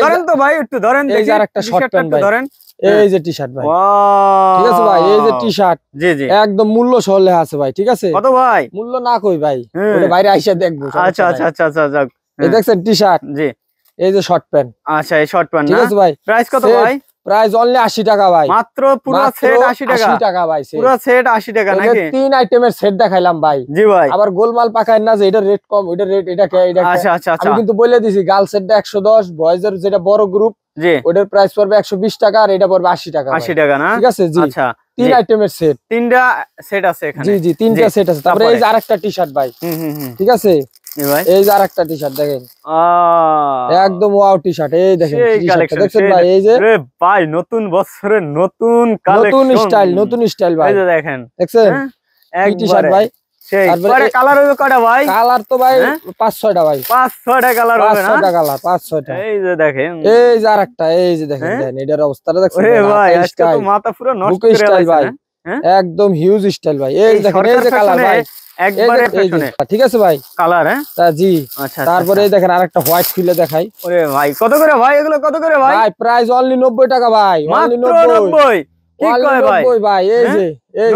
ধরেন তো ভাই, একটু ধরেন দেখি। আরেকটা শর্ট প্যান্ট ভাই, ধরেন। এই যে টি-শার্ট ভাই, ঠিক আছে ভাই, এই যে টি-শার্ট, জি জি, একদম মূল্য সহ লেখা আছে ভাই, ঠিক আছে? কত ভাই? মূল্য না কই ভাই, ওটা বাইরে আইসা দেখবো। আচ্ছা আচ্ছা আচ্ছা আচ্ছা, যাক। এই দেখছেন টি-শার্ট, জি, এই যে শর্ট প্যান্ট। আচ্ছা, এই শর্ট প্যান্ট ঠিক আছে ভাই। প্রাইস কত ভাই? প্রাইস অনলি 80 টাকা ভাই, মাত্র পুরো সেট 80 টাকা। 80 টাকা ভাই, পুরো সেট 80 টাকা নাকি? 3 আইটেমের সেট দেখাইলাম ভাই। জি ভাই, আবার গোলমাল পাকায় না যে এটা রেট কম, ওইটা রেট এটা কে, এটা কে। আচ্ছা আচ্ছা আচ্ছা, আমি কিন্তু বলে দিছি গার্লস সেটটা 110, বয়েজের যেটা বড় গ্রুপ, জি, ওটার প্রাইস পড়বে 120 টাকা, আর এটা পড়বে 80 টাকা। 80 টাকা না? ঠিক আছে জি। আচ্ছা, 3 আইটেমের সেট, 3টা সেট আছে এখানে। জি জি, 3টা সেট আছে। তারপরে এই যে আরেকটা টি-শার্ট ভাই, ঠিক আছে, এই যে আরেকটা টি-শার্ট দেখেন, একদম ওয়াও টি-শার্ট, এই দেখেন টি-শার্টটা দেখছেন ভাই, এই যে ভাই নতুন বছরের নতুন স্টাইল, নতুন স্টাইল ভাই, এই যে দেখেন, দেখছেন কি টি-শার্ট ভাই। তারপরে কালার হবে কয়টা ভাই? কালার তো ভাই 5-6টা ভাই, 5-6টা কালার হবে না? 5-6টা কালার, 5-6টা। এই যে দেখেন, এই যে আরেকটা, এই যে দেখেন, এটার অবস্থাটা দেখছেন ভাই, আজকে তো মাথা পুরো নষ্ট করে স্টাইল ভাই, হ্যাঁ একদম হিউজ স্টাইল ভাই। এই দেখেন, এই যে কালার ভাই, একবারে ফ্যাশনে, ঠিক আছে ভাই, কালার হ্যাঁ জি। আচ্ছা, তারপরে এই দেখেন আরেকটা হোয়াইট খুলে দেখাই। ওরে ভাই, কত করে ভাই এগুলো, কত করে ভাই? ভাই প্রাইস অনলি 90 টাকা ভাই, অনলি 90। কি কয় ভাই? 90 ভাই, এই যে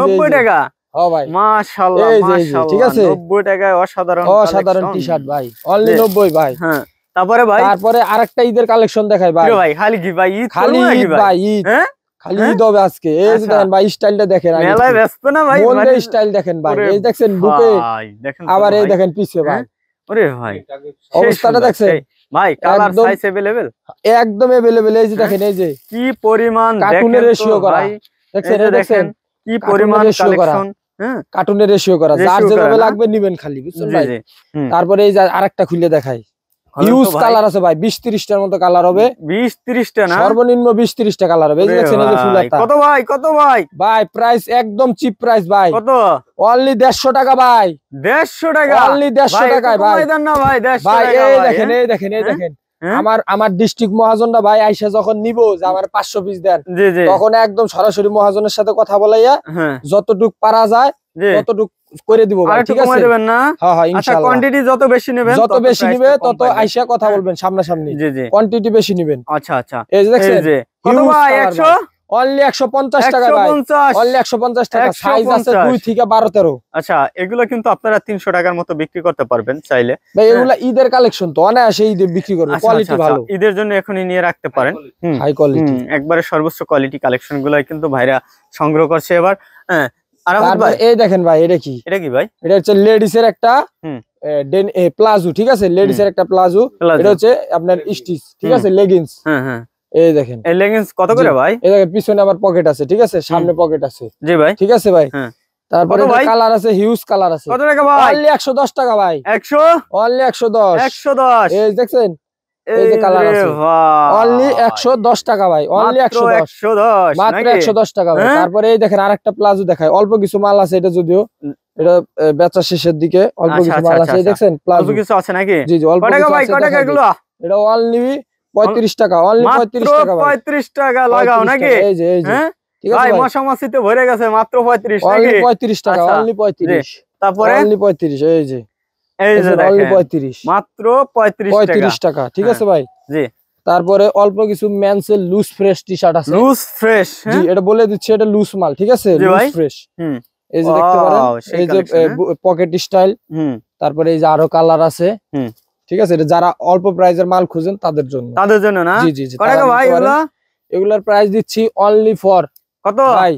90 টাকা। হ্যাঁ ভাই, মাশাআল্লাহ মাশাআল্লাহ, ঠিক আছে, 90 টাকায় অসাধারণ টি-শার্ট ভাই, অনলি 90 ভাই। হ্যাঁ, তারপরে ভাই, তারপরে আরেকটা ঈদের কালেকশন দেখাই ভাই। ভাই খালি কি ভাই, ঈদ খালি ঈদ ভাই, ঈদ, হ্যাঁ খালি ঈদ হবে আজকে। এই যে দেখেন ভাই, স্টাইলটা দেখেন, মেলায় ব্যস্ত না ভাই, মন্ডে স্টাইল দেখেন ভাই, এই দেখছেন বুকে, আবার এই দেখেন পিছে ভাই, ওরে ভাই অবস্থাটা দেখছেন ভাই, কালার সাইজ अवेलेबल, একদম अवेलेबल। এই যে দেখেন, এই যে কি পরিমাণ কার্টুনের রেশিও করা, দেখছেন, এই দেখেন কি পরিমাণ কালেকশন, হ্যাঁ কার্টুনের রেশিও করা, যার যেভাবে লাগবে নিবেন খালি, বুঝছেন ভাই। তারপরে এই যে আরেকটা খুলে দেখাই, হিউজ কালার আছে ভাই, 20-30টার মতো কালার হবে, 20-30টা না, সর্বনিম্ন 20-30টা কালার হবে। এই যে দেখছেন, এই যে ফুল হাতা। কত ভাই, কত ভাই? ভাই প্রাইস একদম চিপ প্রাইস ভাই, কত? অনলি 150 টাকা ভাই, 150 টাকা, অনলি 150 টাকায় ভাই। দেন না ভাই, 150 ভাই টাকা এই দেখেন, এই দেখেন, এই দেখেন, আমার ডিস্ট্রিক্ট মহাজনটা ভাই আইসা যখন নিবো যে আমার 500 পিস দেন, তখন একদম সরাসরি মহাজনের সাথে কথা বলাইয়া যতটুক পারা যায় ততটুক করে দিব ভাই, ঠিক আছে? দেবেন না? হ্যাঁ হ্যাঁ, আচ্ছা, ইনশাআল্লাহ। কোয়ান্টিটি যত বেশি নেবেন, যত বেশি নিবে তত আইসা কথা বলবেন সামনাসামনি, কোয়ান্টিটি বেশি নেবেন। আচ্ছা আচ্ছা, এই যে দেখছেন, কত ভাই? 100, অনলি 150 টাকা ভাই, অনলি 150 টাকা, সাইজ আছে 2 থেকে 12-13। আচ্ছা, এগুলো কিন্তু আপনারা 300 টাকার মতো বিক্রি করতে পারবেন চাইলে ভাই, এগুলা ঈদের কালেকশন তো, অনায়াসে ঈদে বিক্রি করবে, কোয়ালিটি ভালো, ঈদের জন্য এখনই নিয়ে রাখতে পারেন, হাই কোয়ালিটি, একবারে সর্বোচ্চ কোয়ালিটি কালেকশন গুলাই কিন্তু ভাইরা সংগ্রহ করছে এবার। হ্যাঁ, তারপর এই দেখেন ভাই, এটা কি, এটা কি ভাই? এটা হচ্ছে লেডিস এর একটা প্লাজো, ঠিক আছে, লেডিস এর একটা প্লাজো, এটা হচ্ছে আপনার স্টিচ, ঠিক আছে, লেগিংস। হ্যাঁ হ্যাঁ, এই দেখেন, এই লেগিংস কত করে ভাই? এই দেখেন পিছনে আবার পকেট আছে, ঠিক আছে, সামনে পকেট আছে, জি ভাই, ঠিক আছে ভাই। হ্যাঁ, তারপরে কালার আছে, হিউজ কালার আছে। কত টাকা ভাই? অনলি 110 টাকা ভাই, 100, অনলি 110, 110। এই দেখছেন, এই যে কালার আছে, অনলি 110 টাকা ভাই, অনলি 110, মাত্র 110 টাকা ভাই। তারপরে এই দেখেন আরেকটা প্লাজো দেখায়, অল্প কিছু মাল আছে, এটা যদিও এটা বেচা শেষের দিকে, অল্প কিছু মাল আছে, দেখছেন প্লাজো কিছু আছে নাকি? জি জি, অল্প কিছু ভাই, কত টাকা এগুলো? এটা অনলি 35 টাকা, অনলি 35 টাকা ভাই, 35 টাকা লাগাও নাকি? এই যে, এই যে, ঠিক আছে ভাই, মশামাছিতে ভরে গেছে, মাত্র 35 নাকি? অনলি 35 টাকা, অনলি 35, তারপরে অনলি 35, এই যে, এই যে অনলি দেখেন, 35, মাত্র 35 টাকা, ঠিক আছে ভাই। জি, তারপরে অল্প কিছু মেন্সের লুজ ফ্রেশ টি-শার্ট আছে, লুজ ফ্রেশ, জি, এটা বলে দিচ্ছি, এটা লুজ মাল, ঠিক আছে, লুজ ফ্রেশ। এই যে দেখতে পারেন, এই যে পকেট স্টাইল, তারপরে এই যে আরো কালার আছে, ঠিক আছে, এটা যারা অল্প প্রাইজের মাল খুঁজেন তাদের জন্য না? জি জি জি। কত টাকা ভাই এগুলা? এগুলার প্রাইস দিচ্ছি অনলি ফর কত ভাই?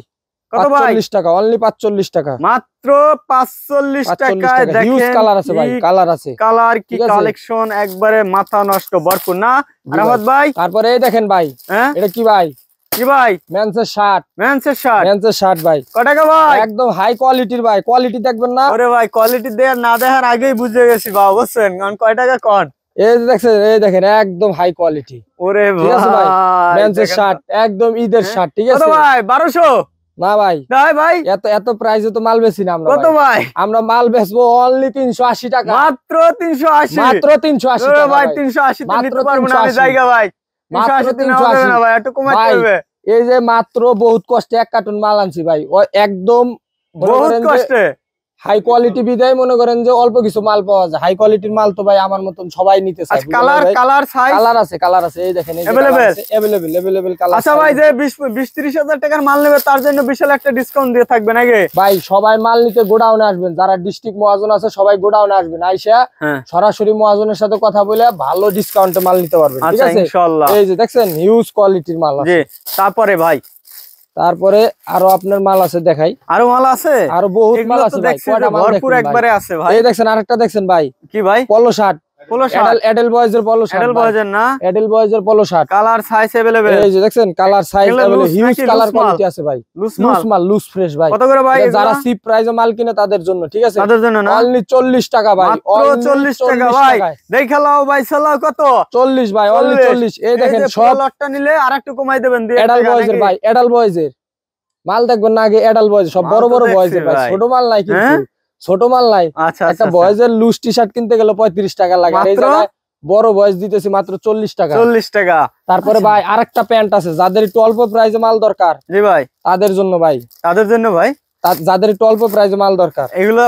কত ভাই? 45 টাকা, অনলি 45 টাকা, মাত্র 45 টাকায়। দেখেন হিউজ কালার আছে ভাই, কালার আছে, কালার কি কালেকশন, একবারে মাথা নষ্ট ভরপুর না রাহত ভাই। তারপরে এই দেখেন ভাই, এটা কি ভাই? কি ভাই? মেন্সের শার্ট, মেন্সের শার্ট ভাই, কত টাকা ভাই? একদম হাই কোয়ালিটির ভাই, কোয়ালিটি দেখবেন না? ওরে ভাই, কোয়ালিটি না দেখার আগেই বুঝে গেছি ভাই, বুঝছেন? কারণ কয় টাকা কোন, এই দেখছেন, এই দেখেন একদম হাই কোয়ালিটি। ওরে ভাই, মেন্সের শার্ট, একদম ঈদের শার্ট, ঠিক আছে। কত ভাই? 1200 না ভাই, ভাই এত প্রাইসে তো মাল বেচি না আমরা। কত ভাই? আমরা মাল বেচবো অনলি 380 টাকা, মাত্র 380, মাত্র 380 টাকা ভাই। 380 তে নিতে পারবো না আমি, জায়গা ভাই, 380 না হবে না ভাই, একটু কমাইতে হবে। এই যে মাত্র বহুত কষ্টে 1 কার্টুন মাল আনছি ভাই, ও একদম বহুত কষ্টে হাই কোয়ালিটি বিদায় মনে করেন যে অল্প কিছু মাল পাওয়া যায়। হাই কোয়ালিটির মাল তো ভাই আমার মতন সবাই নিতে চায়। কালার আছে এই দেখেন अवेलेबल কালার। আচ্ছা ভাই যে 20-30 হাজার টাকার মাল নেবে তার জন্য বিশাল একটা ডিসকাউন্ট দিয়ে থাকবে নাকি ভাই? সবাই মাল নিতে গোডাউনে আসবেন, যারা ডিস্ট্রিক্ট মহাজন আছে সবাই গোডাউনে আসবেন, আইসা সরাসরি মহাজনের সাথে কথা বলে ভালো ডিসকাউন্টে মাল নিতে পারবেন, ঠিক আছে ইনশাআল্লাহ। এই যে দেখছেন হিউজ কোয়ালিটির মাল আছে। জি তারপরে ভাই, তারপরে আরো আপনার মাল আছে দেখাই। আরো মাল আছে, আরো বহুত মাল আছে ভাই, কয়টা মাল ভরপুর একবারে আছে ভাই। এই দেখছেন আরেকটা দেখছেন ভাই, কি ভাই? পলো শার্ট, এডেল বয়েজ এর পলো শার্ট, এডেল বয়েজ এর না, এডেল বয়েজ এর পলো শার্ট, কালার সাইজ अवेलेबल। এই যে দেখছেন colour size available, huge colour quality আছে ভাই, লুজ মাল লুজ ফ্রেশ ভাই। কত করে ভাই? যারা চিপ প্রাইসে মাল কিনে তাদের জন্য, ঠিক আছে তাদের জন্য না, অনলি 40 টাকা ভাই, মাত্র 40 টাকা ভাই। দেখালাও ভাই, সালাও কত? 40 ভাই, অনলি 40। এই দেখেন সব লটটা নিলে আরেকটু কমাই দিবেন দিয়ে। এডাল বয়েজ এর ভাই, এডাল বয়েজ এর মাল দেখবেন না আগে, এডাল বয়েজ সব বড় বড় বয়েজ এর ভাই, ছোট মাল নাই কিন্তু, ছোট মাল নাই। একটা বয়েজের লুজ টি-শার্ট কিনতে গেলে 35 টাকা লাগে, এই জায়গায় বড় বয়েজ দিতেছি মাত্র 40 টাকা। 40 টাকা। তারপরে ভাই আরেকটা প্যান্ট আছে, যাদের একটু অল্প প্রাইসে মাল দরকার, জি ভাই তাদের জন্য ভাই, তাদের জন্য ভাই, যাদের একটু অল্প প্রাইসে মাল দরকার, এগুলো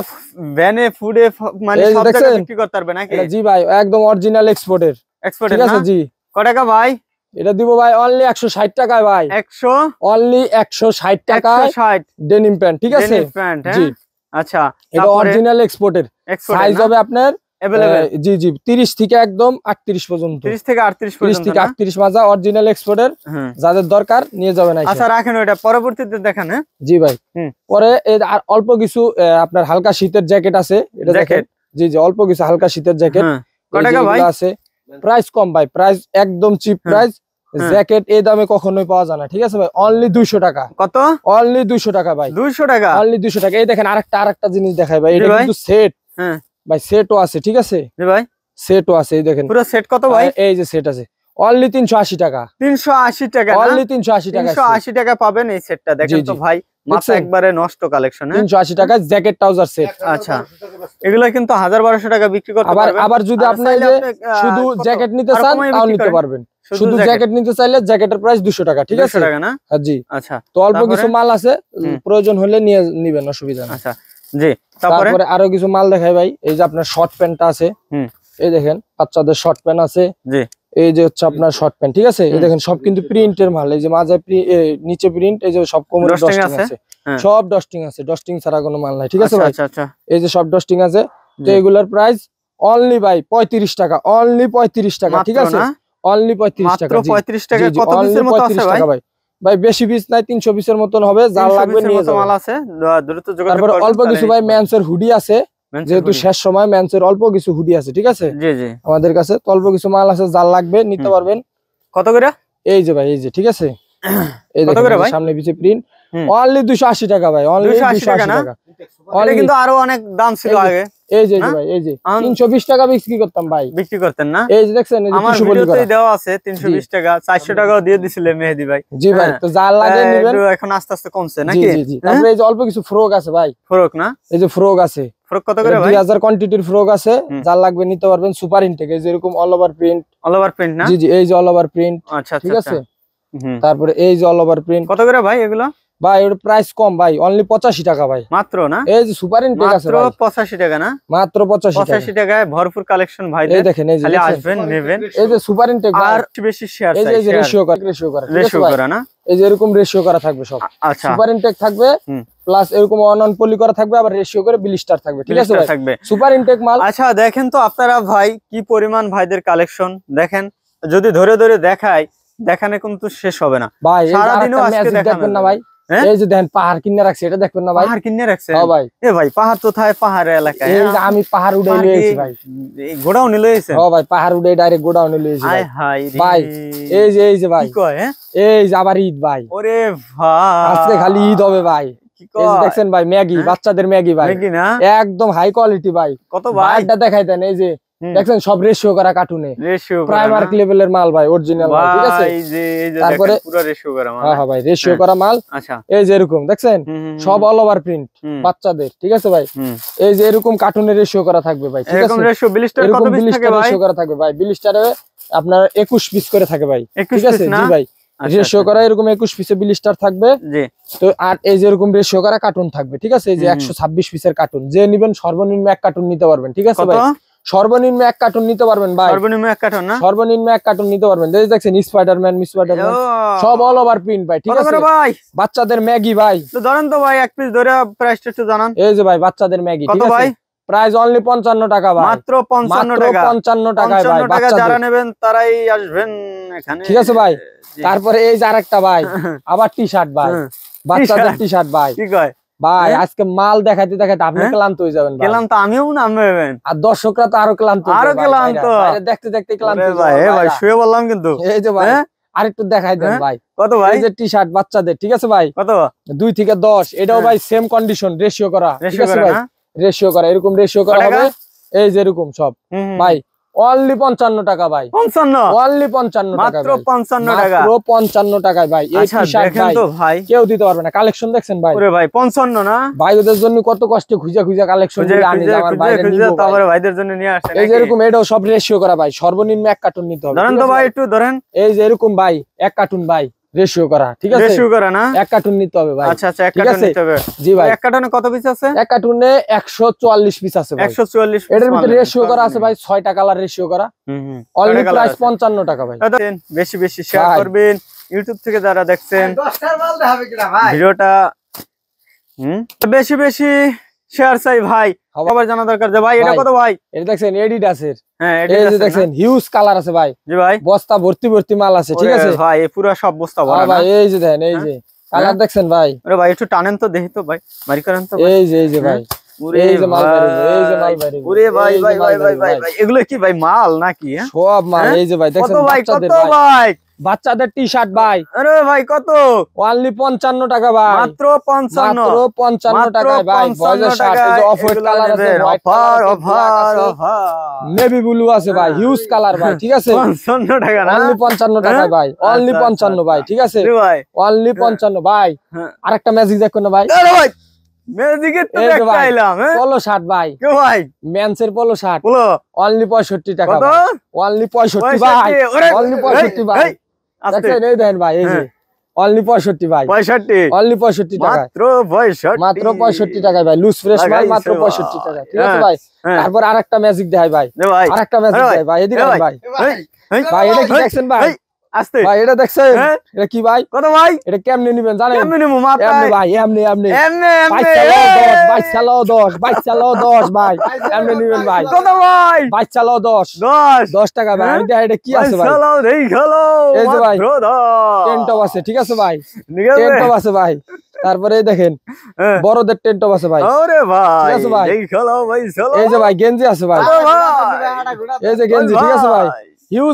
ভ্যানে ফুডে মানে সব জায়গায় বিক্রি করতে পারবে নাকি? জি ভাই একদম অরিজিনাল এক্সপোর্টের, ঠিক আছে জি। কত টাকা ভাই? এটা দিব ভাই অনলি 160 টাকায় ভাই, 100 অনলি 160 টাকায় ডেনিম প্যান্ট, ঠিক আছে জি। আচ্ছা এটা অরিজিনাল এক্সপোর্টের, সাইজ হবে আপনার अवेलेबल, জি জি 30 থেকে একদম 38 পর্যন্ত, 30 থেকে 38 পর্যন্ত, 30 থেকে 38 মাজা অরিজিনাল এক্সপোর্টের, যাদের দরকার নিয়ে যাবেন। আচ্ছা রাখেন ওটা, পরবর্তীতে দেখেন। হ্যাঁ জি ভাই। পরে আর অল্প কিছু আপনার হালকা শীতের জ্যাকেট আছে, এটা দেখেন জি জি অল্প কিছু হালকা শীতের জ্যাকেট। কত টাকা ভাই আছে? প্রাইস কম ভাই, প্রাইস একদম চিপ প্রাইস, জ্যাকেট এই দামে কখনোই পাওয়া যায় না, ঠিক আছে ভাই, অনলি 200 টাকা। কত? অনলি 200 টাকা ভাই, 200 টাকা, অনলি 200 টাকা। এই দেখেন আরেকটা জিনিস দেখাই ভাই, এটা কিন্তু সেট, ভাই সেটও আছে, ঠিক আছে জি ভাই সেটও আছে। এই দেখেন পুরো সেট কত ভাই? এই যে সেট আছে অনলি 380 টাকা, 380 টাকা, অনলি 380 টাকা, 380 টাকা পাবেন এই সেটটা। দেখেন তো ভাই মাথা একবারে নষ্ট কালেকশন। 380 টাকা জ্যাকেট ট্রাউজার সেট। আচ্ছা এগুলো কিন্তু 1000-1200 টাকা বিক্রি করতে পারবেন। আবার যদি আপনি যে শুধু জ্যাকেট নিতে চান তাও নিতে পারবেন, শুধু জ্যাকেট নিতে চাইলে জ্যাকেটের প্রাইস 200 টাকা, ঠিক আছে 200 টাকা না? জি। আচ্ছা তো অল্প কিছু মাল আছে, প্রয়োজন হলে নিয়ে নিবেন, অসুবিধা নেই। আচ্ছা জি। তারপরে আরো কিছু মাল দেখাই ভাই, এই যে আপনার শর্ট প্যান্টটা আছে, এই দেখেন বাচ্চাদের শর্ট প্যান্ট আছে, জি এই যে হচ্ছে আপনার শর্ট প্যান্ট, ঠিক আছে এই দেখেন সব কিন্তু প্রিন্টের মাল, এই যে মাঝে নিচে প্রিন্ট, এই যে সব কোমরে ডস্টিং আছে, সব ডস্টিং আছে, ডস্টিং ছাড়া কোনো মাল নাই, ঠিক আছে ভাই। আচ্ছা এই যে সব ডস্টিং আছে, তো এগুলোর প্রাইস অনলি ভাই 35 টাকা, অনলি 35 টাকা, ঠিক আছে অনলি 35 টাকা, মাত্র 35 টাকা। কত পিসের মতো আছে ভাই? ভাই বেশি পিস নাই, 300 পিসের মতন হবে, যার লাগবে নিয়ে যাবেন, মাল আছে দ্রুত যোগাযোগ করুন। তারপর অল্প কিছু ভাই মেন্সের হুডি আছে, যেহেতু শেষ সময় মেন্সের অল্প কিছু হুডি আছে, ঠিক আছে জি জি আমাদের কাছে, তো অল্প কিছু মাল আছে, যার লাগবে নিতে পারবেন। কত করে? এই যে ভাই এই যে, ঠিক আছে এই দেখেন সামনে পিছে প্রিন্ট, অনলি 280 টাকা ভাই, অনলি 280 টাকা না? এটা কিন্তু আরো অনেক দাম ছিল আগে। এই যে ভাই এই যে 320 টাকা বিক্রি করতাম ভাই, বিক্রি করতেন না? এই যে দেখছেন এই যে আমার ভিডিওতে দেওয়া আছে 320 টাকা, 400 টাকাও দিয়ে দিছিল মেহেদী ভাই। জি ভাই, তো যার লাগে নেবেন, এখন আস্তে আস্তে কমছে নাকি? জি জি। তারপরে এই যে অল্প কিছু ফ্রক আছে ভাই, ফ্রক না, এই যে ফ্রক আছে, ফ্রক কত করে ভাই? 2000 কোয়ান্টিটির ফ্রক আছে, যার লাগবে নিতে পারবেন। সুপার ইনটেক, এই যে এরকম all over print, all over print না? জি জি এই যে অল ওভার প্রিন্ট, আচ্ছা ঠিক আছে। তারপরে এই যে অল ওভার প্রিন্ট, কত করে ভাই এগুলো? ভাই এর প্রাইস কম ভাই, অনলি 85 টাকা ভাই, মাত্র না? এই যে সুপার ইনটেক আছে ভাই, মাত্র 85 টাকা না? মাত্র 85 টাকায় ভরপুর কালেকশন ভাই। এই দেখেন এই যে খালি আসবেন নেবেন, এই যে সুপার ইনটেক আর বেশি শেয়ার, এই যে রেশিও করা না, এই যে এরকম রেশিও করা থাকবে সব। আচ্ছা সুপার ইনটেক থাকবে, প্লাস এরকম অন পলি করা থাকবে, আবার রেশিও করে ব্লিস্টার থাকবে, ঠিক আছে ভাই থাকবে সুপার ইনটেক মাল। আচ্ছা দেখেন তো আপনারা ভাই কি পরিমাণ ভাইদের কালেকশন দেখেন, যদি ধরে ধরে দেখায় দেখানে কিন্তু শেষ হবে না ভাই, সারা দিনও আজকে দেখবেন না ভাই। এই যে দেখেন পাহাড় কিনে রাখছে, এটা দেখবেন না ভাই? পাহাড় কিনে রাখছে? হ্যাঁ ভাই। এ ভাই পাহাড় তো থাকে পাহাড়ের এলাকায়, এই যে আমি পাহাড় উড়ে লইছি ভাই, এই গোডাউনে লইছে। হ্যাঁ ভাই পাহাড় উড়ে ডাইরেক্ট গোডাউনে লইছি ভাই। হাই ভাই এই যে ভাই কি কয়, এই যে আবার ঈদ ভাই, ওরে ভাই আজকে খালি ঈদ হবে ভাই। কি কয়? এই যে দেখছেন ভাই ম্যাগি, বাচ্চাদের ম্যাগি ভাই, ম্যাগি না একদম হাই কোয়ালিটি ভাই। কত ভাই? এটা দেখাই দেন, এই যে দেখছেন সব রেশিও করা কার্টুনে, রেশিও প্রাইমার্ক লেভেলের মাল ভাই, অরিজিনাল মাল, ঠিক আছে এই যে তারপরে পুরো রেশিও করা মাল। হ্যাঁ ভাই রেশিও করা মাল। আচ্ছা এই যে এরকম দেখছেন সব অল ওভার প্রিন্ট বাচ্চাদের, ঠিক আছে ভাই। এই যে এরকম কার্টুনে রেশিও করা থাকবে ভাই, ঠিক আছে এরকম রেশিও ব্লিস্টার কত পিস থাকে ভাই? রেশিও করা থাকবে ভাই, ব্লিস্টারে আপনার 21 পিস করে থাকে ভাই, ঠিক আছে জি ভাই রেশিও করা এরকম 21 পিসের ব্লিস্টার থাকবে। তো আর এই যে এরকম রেশিও করা কার্টুন থাকবে, ঠিক আছে? এই যে 126 পিসের কার্টুন, যে নিবেন সর্বনিম্ন 1 কার্টুন নিতে পারবেন, ঠিক আছে ভাই? সর্বনিম্ন 1 কার্টুন নিতে পারবেন ভাই। সর্বনিম্ন 1 কার্টন না? সর্বনিম্ন 1 কার্টুন নিতে পারবেন। এই দেখছেন স্পাইডারম্যান, মিস স্পাইডারম্যান সব অল ওভার প্রিন্ট ভাই, ঠিক আছে ভাই? বাচ্চাদের ম্যাগি ভাই, তো ধরেন তো ভাই 1 পিস ধরে প্রাইসটা একটু জানান। এই যে ভাই বাচ্চাদের ম্যাগি, ঠিক আছে? প্রাইস অনলি 55 টাকা ভাই, মাত্র 55 টাকা। 55 টাকায় ভাই। বাচ্চা যারা নেবেন তারাই আসবেন এখানে, ঠিক আছে ভাই? তারপরে এই যে আরেকটা ভাই, আবার টি-শার্ট ভাই, বাচ্চাদের টি-শার্ট ভাই। কি কয় ভাই আজকে মাল দেখাইতে দেখাইতে আপনি ক্লান্ত হয়ে যাবেন ভাই। ক্লান্ত আমিও না হবেন, আর দর্শকরা তো আরো ক্লান্ত, দেখতে দেখতে ক্লান্ত ভাই। ভাই শুয়ে বললাম কিন্তু। এই যে ভাই আরেকটু দেখাই দেন ভাই। কত ভাই? এই যে টি-শার্ট বাচ্চাদের, ঠিক আছে ভাই? কত? 2 থেকে 10। এটাও ভাই সেম কন্ডিশন, রেশিও করা, ঠিক আছে ভাই? রেশিও করা, এরকম রেশিও করা হবে। এই যে এরকম সব ভাই অনলি 55 টাকা ভাই। 55? অনলি 55 টাকা, মাত্র 55 টাকা, মাত্র 55 টাকায় ভাই। এই টি-শার্ট ভাই কেউ দিতে পারবে না। কালেকশন দেখছেন ভাই? ওরে ভাই 55 না? ভাই ওদের জন্য কত কষ্টে খুঁজে খুঁজে কালেকশন করে আনি, আমার বাইরে নিব, তারপরে ভাইদের জন্য নিয়ে আসেন। এই যে এরকম এটাও সব রেশিও করা ভাই। সর্বনিম্ন 1 কার্টুন নিতে হবে। ধরেন তো ভাই একটু ধরেন। এই যে এরকম ভাই 1 কার্টুন ভাই রেশিও করা, ঠিক আছে? রেশিও করা না? 1 কার্টুন নিতে হবে ভাই। আচ্ছা আচ্ছা, 1 কার্টুন নিতে হবে। জি ভাই। 1 কার্টুনে কত পিস আছে? 1 কার্টুনে 144 পিস আছে ভাই। 144 পিস। এটার ভিতরে রেশিও করা আছে ভাই 6টা কালার রেশিও করা। অনলি প্রাইস 55 টাকা ভাই। বেশি বেশি শেয়ার করবেন ইউটিউব থেকে যারা দেখছেন। 10টার মাল দেখাবে কিনা ভাই? ভিডিওটা বেশি বেশি শেয়ার চাই ভাই। আবার জানা দরকার যে ভাই এটা কত ভাই? এটা দেখছেন এডিডাসের। হ্যাঁ এই যে দেখছেন হিউজ কালার আছে ভাই। জি ভাই। বস্তা ভর্তি ভর্তি মাল আছে, ঠিক আছে ভাই? এই পুরো সব বস্তা ভরা ভাই। এই যে দেখেন, এই যে কালার দেখছেন ভাই? আরে ভাই একটু টানেন তো দেখি তো ভাই, বাড়ি করেন তো। এই যে ভাই, এই যে মাল বাইরে, এই যে মাল বাইরে। ওরে ভাই ভাই ভাই ভাই ভাই এগুলো কি ভাই মাল নাকি? সব মাল। এই যে ভাই দেখছেন বাচ্চাদের ভাই, বাচ্চাদের টি-শার্ট ভাই। আরে ভাই কত? অনলি 55 টাকা ভাই। মাত্র 55, মাত্র 55 টাকায় ভাই। বয়েজের শার্ট, এই যে অফ হোয়াইট কালার আছে, offer offer offer, navy blue আছে ভাই, হিউজ কালার ভাই, ঠিক আছে? 55 টাকা না? অনলি 55 টাকায় ভাই। অনলি 55 ভাই, ঠিক আছে ভাই? অনলি 55 ভাই। আরেকটা ম্যাজিক দেখো না ভাই? আরে ভাই ম্যাজিকের তো দেখতে আইলাম। পোলো শার্ট ভাই, কে ভাই? মেন্সের পোলো শার্ট বলো। অনলি 65 টাকা। কত? অনলি 65 ভাই। অনলি 65 ভাই। দেখেন এই দেখেন ভাই, এই যে অনলি 65 ভাই। 65? অনলি 65 টাকা, মাত্র 65, মাত্র 65 টাকায় ভাই। লুজ ফ্রেশ মাল মাত্র 65 টাকা, ঠিক আছে ভাই? তারপর আরেকটা ম্যাজিক দেখাই ভাই, আরেকটা ম্যাজিক দেখাই ভাই। এদিকে ভাই, ভাই এটা কি দেখছেন ভাই? আস্তে ভাই এটা দেখছেন? এটা কি ভাই? কত ভাই? এটা কেমনে নিবেন জানেন? কেমনে নিমু? মাত্র এমনি ভাই, এমনি এমনি এমনে বাচ্চা লাও 10 বাচ্চা লাও 10 ভাই। এমনি নিবেন ভাই। কত ভাই? বাচ্চা লাও 10 10 টাকা ভাই। আমি দেখাই এটা কি আছে ভাই? চালাও দেই খেলো। এই যে ভাই মাত্র 10 টেন টপ আছে, ঠিক আছে ভাই? টেন টপ আছে ভাই। তারপরে এই দেখেন বড়দের টেন টপ আছে ভাই। আরে ভাই ঠিক আছে ভাই? এই খেলো ভাই, চলো। এই যে ভাই গেঞ্জি আছে ভাই। এই যে গেঞ্জি, ঠিক আছে ভাই? হিউজ